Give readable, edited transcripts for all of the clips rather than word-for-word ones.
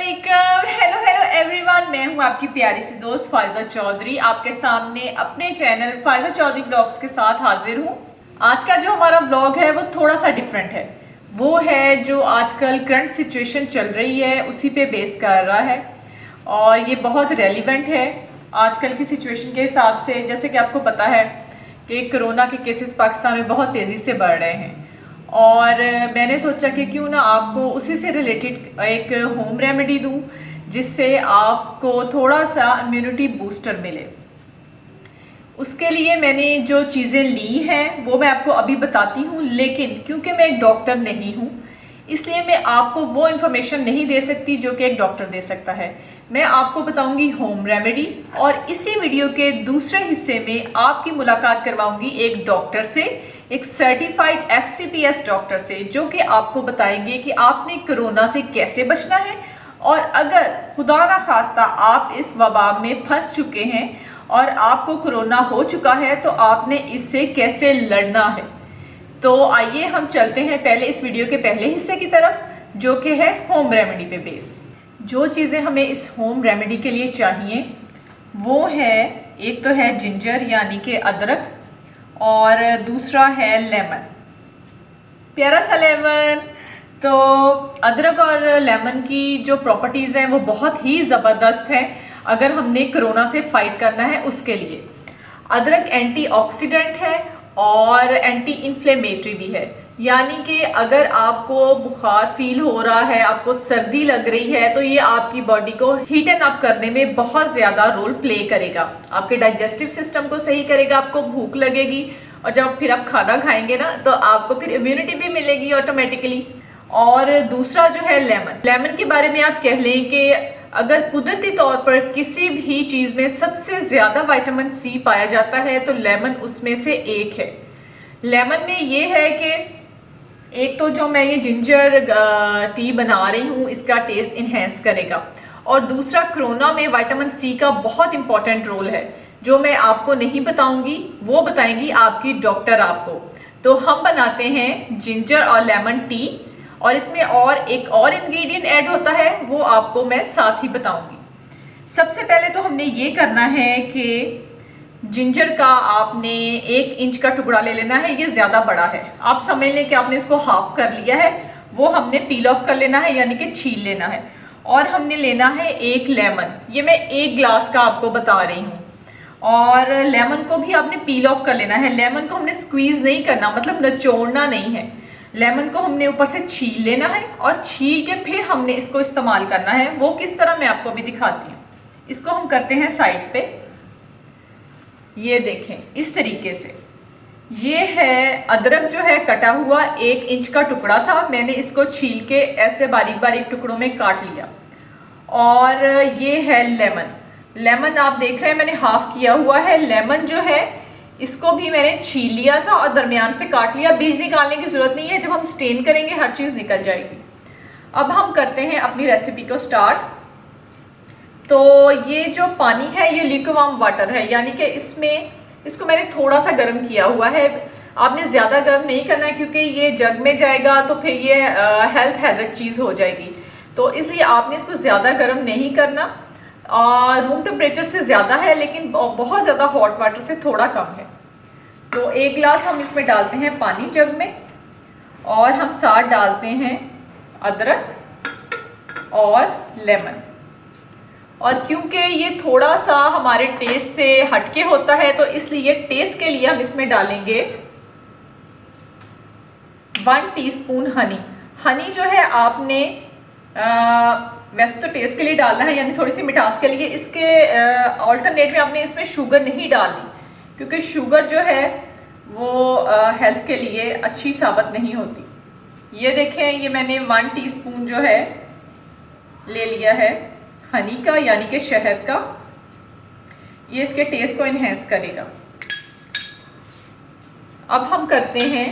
वालेकुम, hello hello everyone. मैं हूं आपकी प्यारी सी दोस्त फायजा चौधरी, आपके सामने अपने चैनल फायजा चौधरी ब्लॉग्स के साथ हाजिर हूं। आज का जो हमारा ब्लॉग है वो थोड़ा सा डिफरेंट है। वो है जो आजकल करंट सिचुएशन चल रही है उसी पे बेस कर रहा है और ये बहुत रेलिवेंट है आजकल की सिचुएशन के हिसाब से। जैसे कि आपको पता है कि कोरोना के केसेस पाकिस्तान में बहुत तेज़ी से बढ़ रहे हैं और मैंने सोचा कि क्यों ना आपको उसी से रिलेटेड एक होम रेमेडी दूं जिससे आपको थोड़ा सा इम्यूनिटी बूस्टर मिले। उसके लिए मैंने जो चीज़ें ली हैं वो मैं आपको अभी बताती हूँ, लेकिन क्योंकि मैं एक डॉक्टर नहीं हूँ इसलिए मैं आपको वो इन्फॉर्मेशन नहीं दे सकती जो कि एक डॉक्टर दे सकता है। मैं आपको बताऊंगी होम रेमेडी और इसी वीडियो के दूसरे हिस्से में आपकी मुलाकात करवाऊंगी एक डॉक्टर से, एक सर्टिफाइड FCPS डॉक्टर से, जो कि आपको बताएंगे कि आपने कोरोना से कैसे बचना है और अगर खुदा ना खास्ता आप इस वबा में फंस चुके हैं और आपको कोरोना हो चुका है तो आपने इससे कैसे लड़ना है। तो आइए हम चलते हैं पहले इस वीडियो के पहले हिस्से की तरफ जो कि है होम रेमेडी पे बेस। जो चीज़ें हमें इस होम रेमेडी के लिए चाहिए वो है, एक तो है जिंजर यानी कि अदरक और दूसरा है लेमन, प्यारा सा लेमन। तो अदरक और लेमन की जो प्रॉपर्टीज़ हैं वो बहुत ही ज़बरदस्त हैं अगर हमने कोरोना से फाइट करना है उसके लिए। अदरक एंटीऑक्सीडेंट है और एंटी इन्फ्लेमेटरी भी है, यानी कि अगर आपको बुखार फील हो रहा है, आपको सर्दी लग रही है, तो ये आपकी बॉडी को हीट एंड अप करने में बहुत ज़्यादा रोल प्ले करेगा। आपके डाइजेस्टिव सिस्टम को सही करेगा, आपको भूख लगेगी और जब फिर आप खाना खाएंगे ना तो आपको फिर इम्यूनिटी भी मिलेगी ऑटोमेटिकली। और दूसरा जो है लेमन, लेमन के बारे में आप कह लें कि अगर कुदरती तौर पर किसी भी चीज़ में सबसे ज़्यादा विटामिन C पाया जाता है तो लेमन उसमें से एक है। लेमन में ये है कि एक तो जो मैं ये जिंजर टी बना रही हूँ इसका टेस्ट इन्हेंस करेगा और दूसरा कोरोना में विटामिन C का बहुत इंपॉर्टेंट रोल है जो मैं आपको नहीं बताऊंगी, वो बताएंगी आपकी डॉक्टर आपको। तो हम बनाते हैं जिंजर और लेमन टी और इसमें और एक और इंग्रेडिएंट ऐड होता है वो आपको मैं साथ ही बताऊंगी। सबसे पहले तो हमने ये करना है कि जिंजर का आपने 1 इंच का टुकड़ा ले लेना है, ये ज़्यादा बड़ा है, आप समझ लें कि आपने इसको हाफ कर लिया है, वो हमने पील ऑफ कर लेना है यानी कि छील लेना है। और हमने लेना है 1 लेमन, ये मैं 1 ग्लास का आपको बता रही हूँ। और लेमन को भी आपने पील ऑफ कर लेना है, लेमन को हमने स्क्वीज नहीं करना, मतलब निचोड़ना नहीं है। लेमन को हमने ऊपर से छील लेना है और छील के फिर हमने इसको इस्तेमाल करना है। वो किस तरह मैं आपको भी दिखाती हूँ। इसको हम करते हैं साइड पे, ये देखें इस तरीके से। ये है अदरक जो है कटा हुआ, 1 इंच का टुकड़ा था, मैंने इसको छील के ऐसे बारीक बारीक टुकड़ों में काट लिया। और ये है लेमन, लेमन आप देख रहे हैं मैंने हाफ किया हुआ है। लेमन जो है इसको भी मैंने छील लिया था और दरमियान से काट लिया, बीज निकालने की जरूरत नहीं है, जब हम स्टेन करेंगे हर चीज़ निकल जाएगी। अब हम करते हैं अपनी रेसिपी को स्टार्ट। तो ये जो पानी है ये लिक्विड वाटर है, यानी कि इसको मैंने थोड़ा सा गर्म किया हुआ है। आपने ज़्यादा गर्म नहीं करना है क्योंकि ये जग में जाएगा तो फिर ये हेल्थ हैजर्ड चीज़ हो जाएगी, तो इसलिए आपने इसको ज़्यादा गर्म नहीं करना। रूम टेम्परेचर से ज़्यादा है लेकिन बहुत ज़्यादा हॉट वाटर से थोड़ा कम है। तो 1 ग्लास हम इसमें डालते हैं पानी जग में और हम साथ डालते हैं अदरक और लेमन। और क्योंकि ये थोड़ा सा हमारे टेस्ट से हटके होता है तो इसलिए टेस्ट के लिए हम इसमें डालेंगे 1 टीस्पून हनी। हनी जो है आपने वैसे तो टेस्ट के लिए डालना है, यानी थोड़ी सी मिठास के लिए। इसके ऑल्टरनेट में आपने इसमें शुगर नहीं डालनी क्योंकि शुगर जो है वो हेल्थ के लिए अच्छी साबित नहीं होती। ये देखें, ये मैंने 1 टीस्पून जो है ले लिया है हनी का, यानी कि शहद का। ये इसके टेस्ट को इन्हेंस करेगा। अब हम करते हैं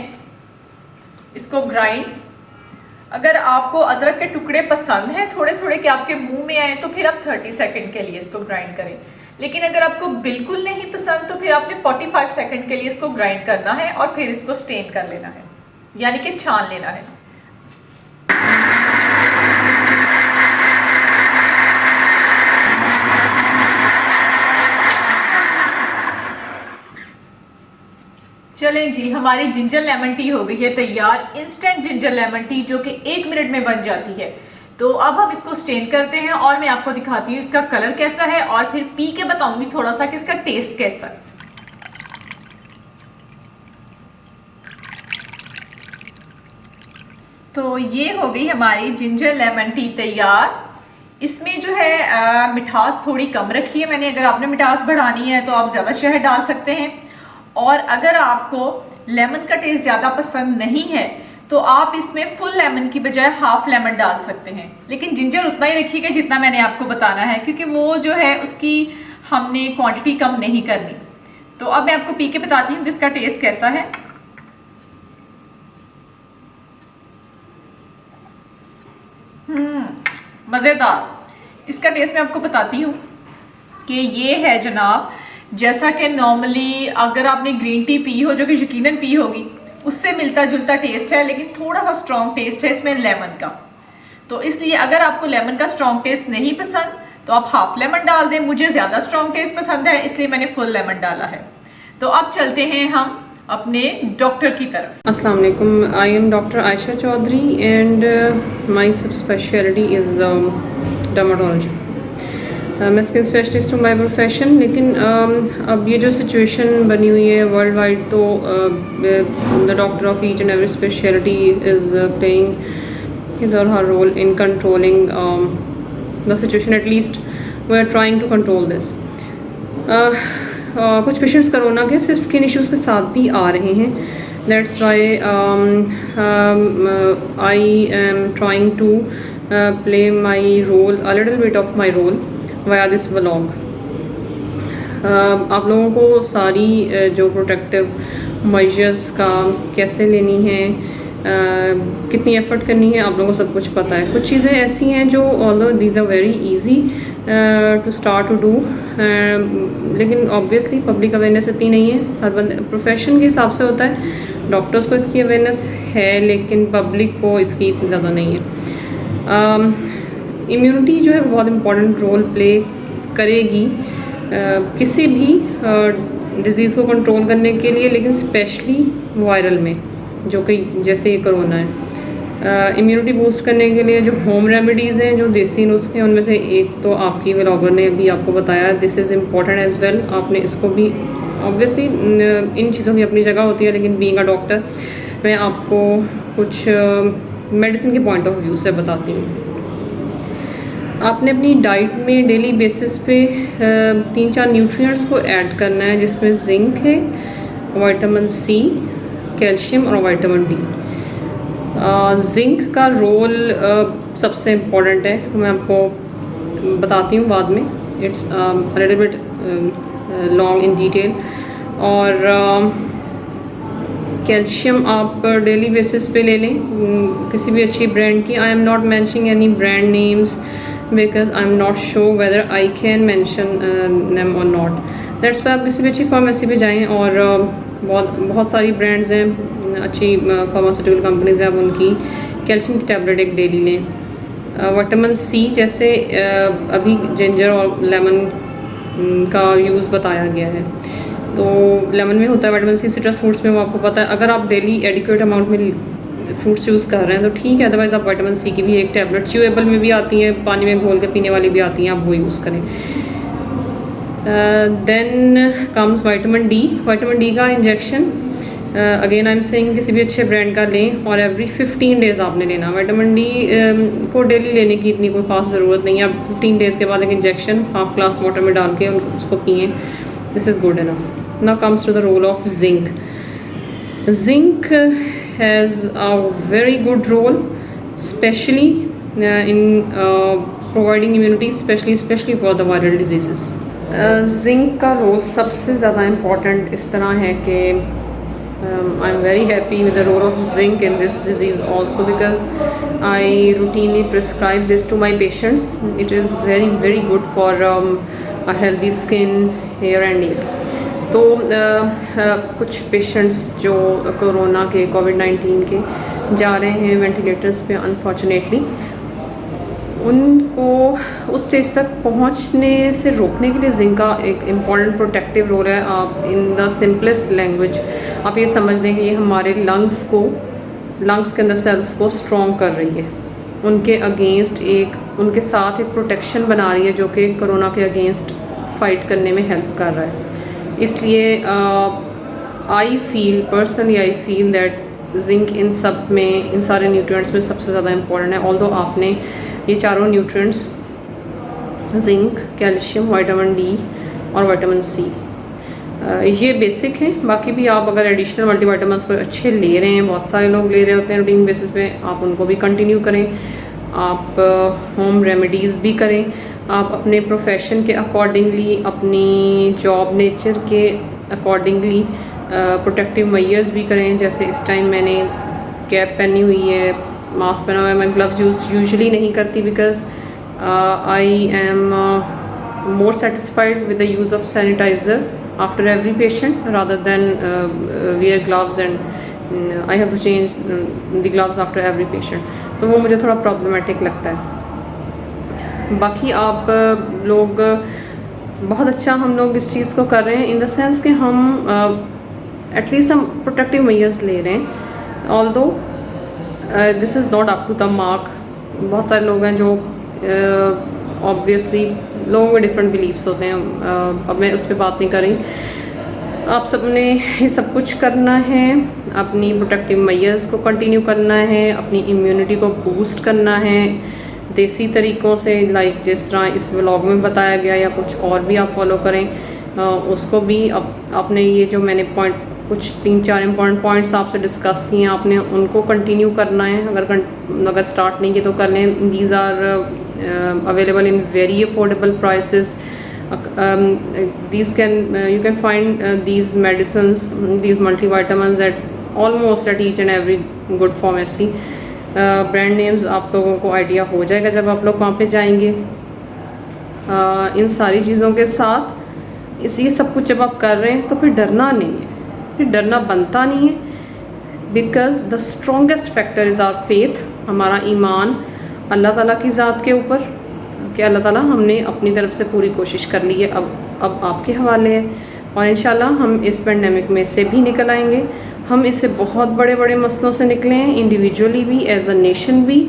इसको ग्राइंड। अगर आपको अदरक के टुकड़े पसंद हैं थोड़े थोड़े कि आपके मुंह में आए तो फिर आप 30 सेकंड के लिए इसको ग्राइंड करें, लेकिन अगर आपको बिल्कुल नहीं पसंद तो फिर आपने 45 सेकंड के लिए इसको ग्राइंड करना है और फिर इसको स्टेन कर लेना है, यानी कि छान लेना है। जी हमारी जिंजर लेमन टी हो गई है तैयार। इंस्टेंट जिंजर लेमन टी जो कि 1 मिनट में बन जाती है। तो अब हम इसको स्टेन करते हैं और मैं आपको दिखाती हूँ इसका कलर कैसा है और फिर पी के बताऊंगी थोड़ा सा कि इसका टेस्ट कैसा है। तो ये हो गई हमारी जिंजर लेमन टी तैयार। इसमें जो है मिठास थोड़ी कम रखी है मैंने। अगर आपने मिठास बढ़ानी है तो आप ज़्यादा शहद डाल सकते हैं, और अगर आपको लेमन का टेस्ट ज़्यादा पसंद नहीं है तो आप इसमें फुल लेमन की बजाय हाफ लेमन डाल सकते हैं। लेकिन जिंजर उतना ही रखिएगा जितना मैंने आपको बताना है, क्योंकि वो जो है उसकी हमने क्वांटिटी कम नहीं करनी। तो अब मैं आपको पी के बताती हूँ कि इसका टेस्ट कैसा है। मज़ेदार। इसका टेस्ट मैं आपको बताती हूँ कि ये है जनाब, जैसा कि नॉर्मली अगर आपने ग्रीन टी पी हो, जो कि यकीनन पी होगी, उससे मिलता जुलता टेस्ट है, लेकिन थोड़ा सा स्ट्रॉन्ग टेस्ट है इसमें लेमन का। तो इसलिए अगर आपको लेमन का स्ट्रॉन्ग टेस्ट नहीं पसंद तो आप हाफ लेमन डाल दें। मुझे ज़्यादा स्ट्रॉन्ग टेस्ट पसंद है इसलिए मैंने फुल लेमन डाला है। तो अब चलते हैं हम अपने डॉक्टर की तरफ। अस्सलाम वालेकुम, I am doctor Ayesha Chaudhary and my sub specialty is dermatology. मैं स्किन स्पेशलिस्ट हूँ बाय प्रोफेशन। लेकिन अब ये जो सिचुएशन बनी हुई है वर्ल्ड वाइड, तो the doctor of each and every specialty is playing his or her role in controlling the situation. At least we are trying to control this. कुछ पेशेंट्स कोरोना के सिर्फ स्किन इश्यूज़ के साथ भी आ रहे हैं। That's why I am trying to play my role, a little bit of my role via this vlog. आप लोगों को सारी जो प्रोटेक्टिव मेजर्स का कैसे लेनी है, कितनी एफ़र्ट करनी है, आप लोगों को सब कुछ पता है। कुछ चीज़ें ऐसी हैं जो although these are very easy to start to do, लेकिन ऑब्वियसली पब्लिक अवेयरनेस इतनी नहीं है। हर बंदे प्रोफेशन के हिसाब से होता है, डॉक्टर्स को इसकी अवेयरनेस है लेकिन पब्लिक को इसकी इतनी ज़्यादा नहीं है। इम्यूनिटी जो है बहुत इम्पॉर्टेंट रोल प्ले करेगी किसी भी डिज़ीज़ को कंट्रोल करने के लिए, लेकिन स्पेशली वायरल में जो कि जैसे ये कोरोना है। इम्यूनिटी बूस्ट करने के लिए जो होम रेमेडीज़ हैं, जो देसी नुस्खे हैं, उनमें से एक तो आपकी व्लॉगर ने अभी आपको बताया, this is important as well. आपने इसको भी ऑब्वियसली इन चीज़ों की अपनी जगह होती है, लेकिन बीइंग अ डॉक्टर मैं आपको कुछ मेडिसिन के पॉइंट ऑफ व्यू से बताती हूँ। आपने अपनी डाइट में डेली बेसिस पे 3-4 न्यूट्रिएंट्स को ऐड करना है, जिसमें जिंक है, विटामिन सी, कैल्शियम और विटामिन डी। जिंक का रोल सबसे इम्पोर्टेंट है, मैं आपको बताती हूँ बाद में। It's little bit long in detail. और कैल्शियम आप डेली बेसिस पे ले लें किसी भी अच्छी ब्रांड की। I am not mentioning any brand names because I am not sure whether I can mention them और नॉट। दैट्स वाई आप किसी भी अच्छी फार्मेसी पे जाएँ, और बहुत सारी ब्रांड्स हैं, अच्छी फार्मास्यूटिकल कंपनीज़ हैं, आप उनकी कैल्शियम की टैबलेट एक डेली लें। विटामिन सी जैसे अभी जिंजर और लेमन का यूज़ बताया गया है, तो लेमन में होता है विटामिन सी, सिट्रस फ्रूट्स में वो आपको पता है। अगर आप डेली एडिक्वेट अमाउंट में फ्रूट्स यूज़ कर रहे हैं तो ठीक है, अदरवाइज़ आप विटामिन सी की भी एक टैबलेट च्यूएबल में भी आती हैं, पानी में घोल के पीने वाली भी आती हैं, आप वो यूज़ करें। Then comes vitamin D. Vitamin D का injection again I am saying किसी भी अच्छे ब्रांड का लें, और एवरी 15 डेज़ आपने लेना। विटामिन डी को डेली लेने की इतनी कोई ख़ास ज़रूरत नहीं है। आप 15 डेज़ के बाद एक इंजेक्शन हाफ ग्लास वाटर में डाल के उसको पिएँ, this is good enough. Now comes to the role of zinc. Zinc has a very good role specially in providing immunity, specially for the viral disease. Zinc का रोल सबसे ज़्यादा important इस तरह है कि I am very happy with the role of zinc in this disease also, because I routinely prescribe this to my patients. It is very good for a healthy skin, hair and nails. तो कुछ patients जो corona के कोविड-19 के जा रहे हैं ventilators पे, unfortunately उनको उस स्टेज तक पहुंचने से रोकने के लिए जिंक का एक इम्पॉर्टेंट प्रोटेक्टिव रोल है। आप इन द सिंपलेस्ट लैंग्वेज आप ये समझ लें कि ये हमारे लंग्स के अंदर सेल्स को स्ट्रॉन्ग कर रही है, उनके अगेंस्ट उनके साथ एक प्रोटेक्शन बना रही है जो कि कोरोना के अगेंस्ट फ़ाइट करने में हेल्प कर रहा है। इसलिए I feel that zinc in सारे न्यूट्रिएंट्स में सबसे ज़्यादा इम्पॉर्टेंट है। ऑल्दो आपने ये चारों nutrients zinc, calcium, vitamin D और विटामिन सी ये बेसिक हैं। बाकी भी आप अगर एडिशनल मल्टीविटामिन्स को अच्छे ले रहे हैं, बहुत सारे लोग ले रहे होते हैं रूटीन बेसिस पे, आप उनको भी कंटिन्यू करें। आप होम रेमेडीज़ भी करें, आप अपने प्रोफेशन के अकॉर्डिंगली, अपनी जॉब नेचर के अकॉर्डिंगली प्रोटेक्टिव मेजर्स भी करें। जैसे इस टाइम मैंने कैप पहनी हुई है, मास्क पहना हुआ है। मैं ग्लव्स यूजुअली नहीं करती because I am more satisfied with the use of sanitiser after every patient rather than wear gloves and I have to change the gloves after every patient, तो वो मुझे थोड़ा प्रॉब्लमेटिक लगता है। बाकी आप लोग बहुत अच्छा हम लोग इस चीज़ को कर रहे हैं इन द सेंस कि हम एटलीस्ट हम प्रोटेक्टिव मेजर्स ले रहे हैं। Although this is not up to the mark. बहुत सारे लोग हैं जो ऑब्वियसली लोगों के डिफरेंट बिलीव्स होते हैं, अब मैं उस पर बात नहीं कर रही। आप सब ने ये सब कुछ करना है, अपनी प्रोटेक्टिव मेजर्स को कंटिन्यू करना है, अपनी इम्यूनिटी को बूस्ट करना है देसी तरीक़ों से, लाइक जिस तरह इस व्लॉग में बताया गया, या कुछ और भी आप फॉलो करें उसको भी। आपने ये जो मैंने कुछ 3-4 इम्पॉर्टेंट पॉइंट्स आपसे डिस्कस किए हैं, आपने उनको कंटिन्यू करना है। अगर स्टार्ट नहीं किए तो कर लें। These are available in very affordable prices. You can find these medicines, these multivitamins at almost at each and every good pharmacy. Brand names आप लोगों को आइडिया हो जाएगा जब आप लोग वहाँ पे जाएंगे। इन सारी चीज़ों के साथ ये सब कुछ जब आप कर रहे हैं तो फिर डरना नहीं है, फिर डरना बनता नहीं है। Because the strongest factor is our faith, हमारा ईमान अल्लाह ताला की ज़ात के ऊपर, कि अल्लाह ताला हमने अपनी तरफ से पूरी कोशिश कर ली है, अब आपके हवाले है। और इंशाल्लाह हम इस पेंडेमिक में से भी निकल आएंगे। हम इससे बहुत बड़े बड़े मसलों से निकले हैं, इंडिविजुअली भी, एज अ नेशन भी।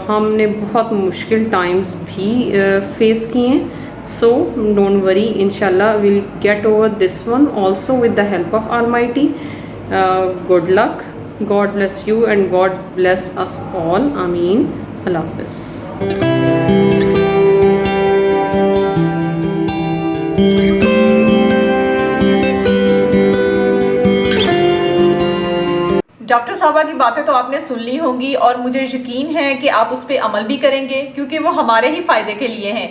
हमने बहुत मुश्किल टाइम्स भी फेस किए हैं। सो डोंट वरी, इंशाल्लाह will get over this one also with the help of almighty. Good luck, God bless you and God bless us all, आमीन। अल्लाह हाफ़िज़। डॉक्टर साहबा की बातें तो आपने सुन ली होंगी और मुझे यकीन है कि आप उस पर अमल भी करेंगे, क्योंकि वो हमारे ही फ़ायदे के लिए हैं।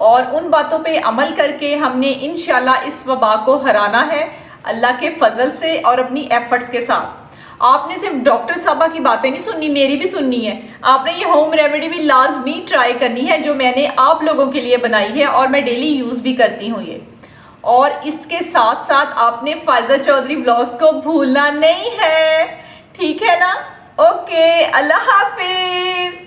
और उन बातों पे अमल करके हमने इंशाल्लाह इस वबा को हराना है अल्लाह के फजल से और अपनी एफर्ट्स के साथ। आपने सिर्फ डॉक्टर साहबा की बातें नहीं सुननी, मेरी भी सुननी है। आपने ये होम रेमेडी भी लाजमी ट्राई करनी है जो मैंने आप लोगों के लिए बनाई है और मैं डेली यूज़ भी करती हूँ ये। और इसके साथ साथ आपने फायजा चौधरी ब्लॉग्स को भूलना नहीं है, ठीक है ना? ओके, अल्लाह हाफिज।